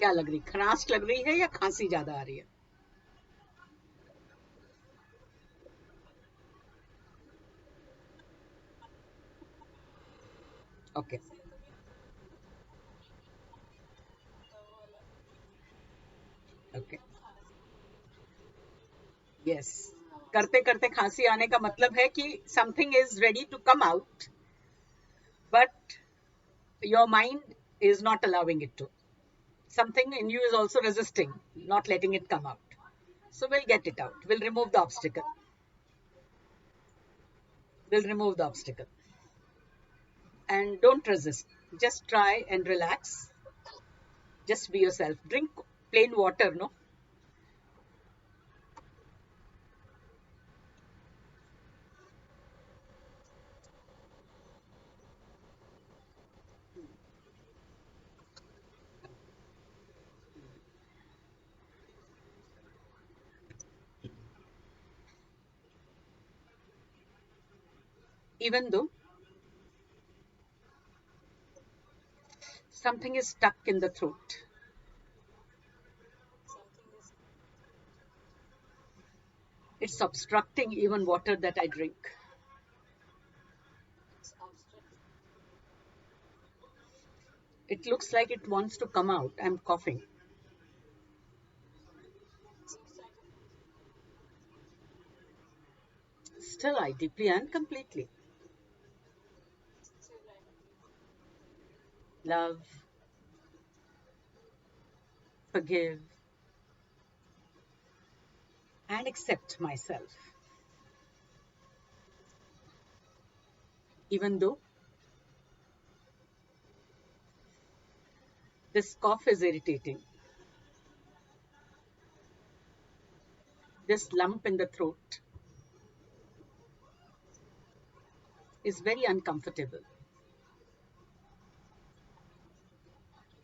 क्या लग रही, खराश लग रही है या खांसी ज्यादा आ रही है? Okay, okay, yes. करते करते खांसी आने का मतलब है कि something is ready to come out, but your mind is not allowing it to. Something in you is also resisting, not letting it come out. So we'll get it out. We'll remove the obstacle. We'll remove the obstacle. And don't resist. Just try and relax. Just be yourself. Drink plain water, no? Even though something is stuck in the throat. It's obstructing even water that I drink. It looks like it wants to come out. I'm coughing. Still, I deeply and completely love, forgive, and accept myself. Even though this cough is irritating, this lump in the throat is very uncomfortable.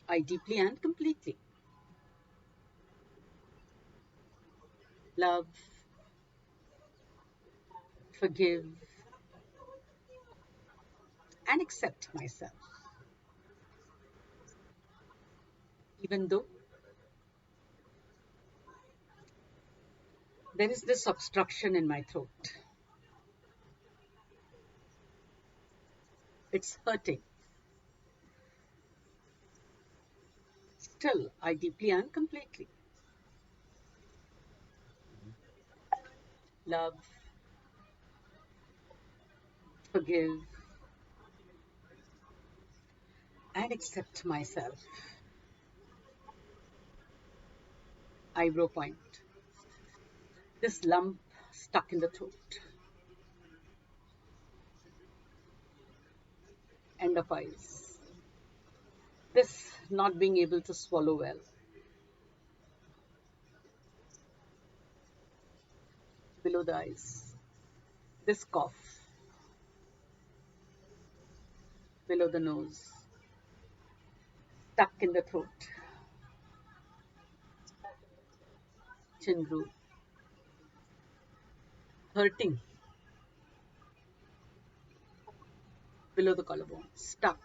I deeply and completely love, forgive, and accept myself. Even though there is this obstruction in my throat, it's hurting. Still, I deeply and completely love, forgive, and accept myself. Eyebrow point. This lump stuck in the throat. End of eyes. This not being able to swallow well. Below the eyes. This cough. Below the nose. Stuck in the throat. Chin root. Hurting. Below the collarbone. Stuck.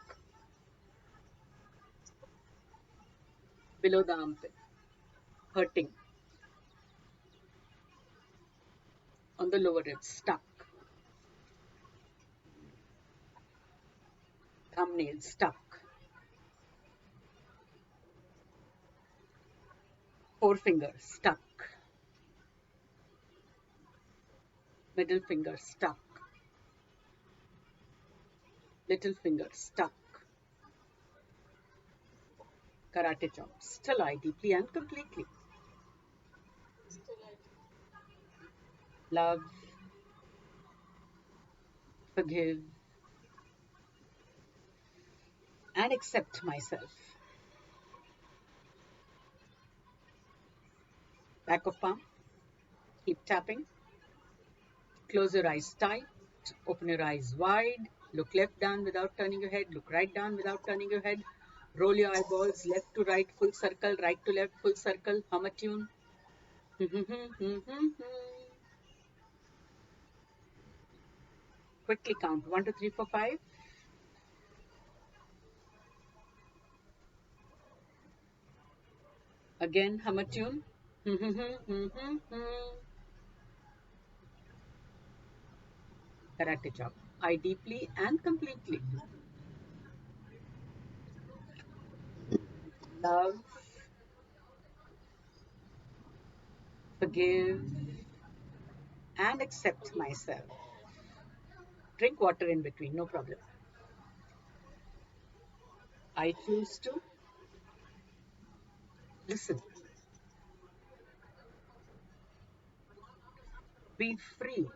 Below the armpit. Hurting. On the lower ribs. Stuck. Thumbnail. Stuck. Forefinger. Stuck. Middle finger. Stuck. Little finger. Stuck. Karate chop. Still I deeply and completely love, forgive, and accept myself. Back of palm. Keep tapping. Close your eyes tight. Open your eyes wide. Look left down without turning your head. Look right down without turning your head. Roll your eyeballs left to right, full circle, right to left, full circle. Hum a tune. Quickly count 1, 2, 3, 4, 5. Again, hum a tune. Karate chop. I deeply and completely love, forgive, and accept myself. Drink water in between, no problem. I choose to listen, be free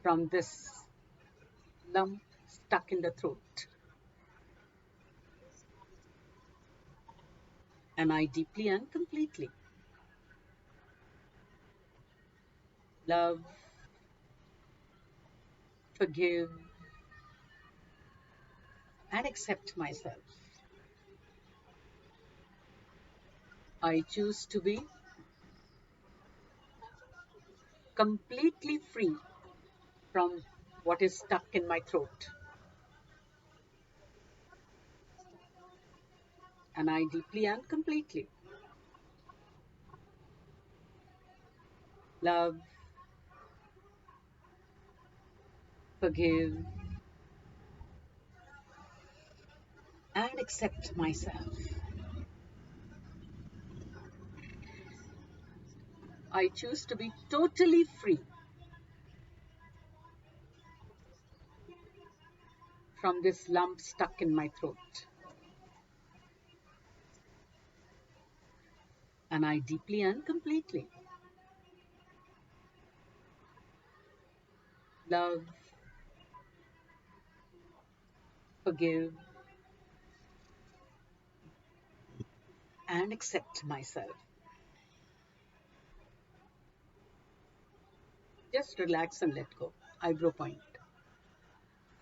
from this lump stuck in the throat. And I deeply and completely love, forgive, and accept myself. I choose to be completely free from what is stuck in my throat. And I deeply and completely love, forgive, and accept myself. I choose to be totally free from this lump stuck in my throat. And I deeply and completely love, forgive, and accept myself. Just relax and let go. Eyebrow point.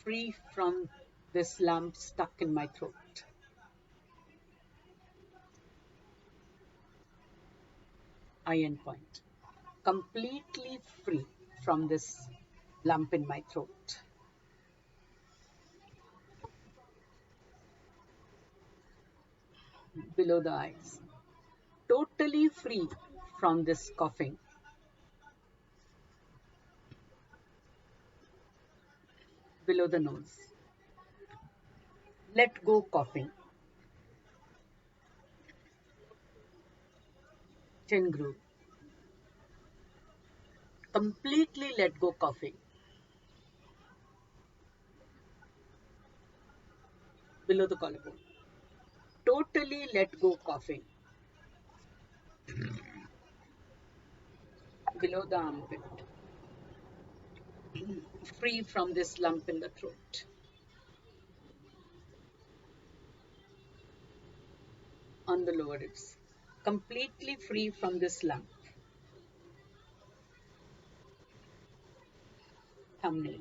Free from this lump stuck in my throat. Eye end point. Completely free from this lump in my throat. Below the eyes. Totally free from this coughing. Below the nose. Let go coughing. Chin groove. Completely let go coughing. Below the collarbone. Totally let go coughing. Below the armpit. Free from this lump in the throat. On the lower ribs. Completely free from this lump. Thumbnail.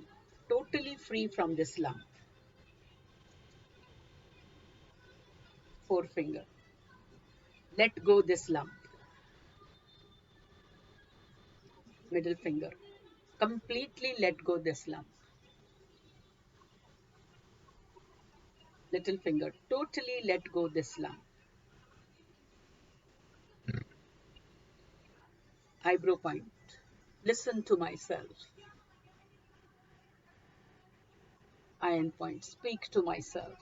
Totally free from this lump. Forefinger. Let go this lump. Middle finger. Completely let go this lump. Little finger. Totally let go this lump. Eyebrow point. Listen to myself. Iron point. Speak to myself.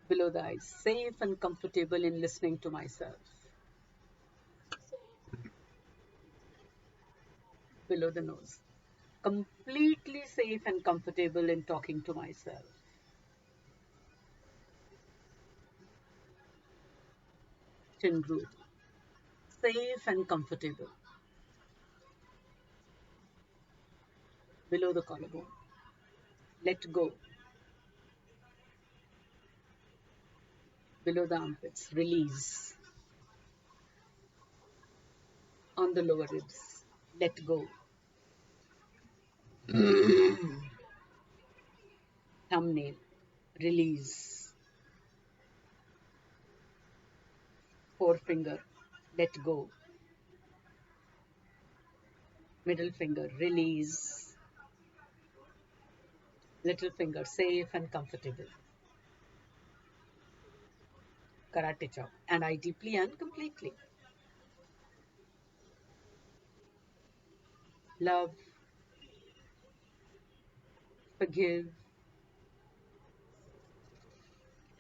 Below the eyes. Safe and comfortable in listening to myself. Below the nose. Completely safe and comfortable in talking to myself. Chin groove. Safe and comfortable. Below the collarbone. Let go. Below the armpits. Release. On the lower ribs. Let go. Thumbnail. Release. Forefinger. Let go. Middle finger. Release. Little finger, safe and comfortable. Karate chop. And I deeply and completely love, forgive,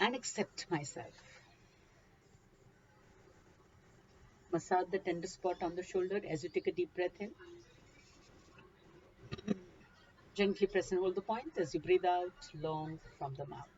and accept myself. Massage the tender spot on the shoulder as you take a deep breath in. Gently press and hold the point as you breathe out long from the mouth.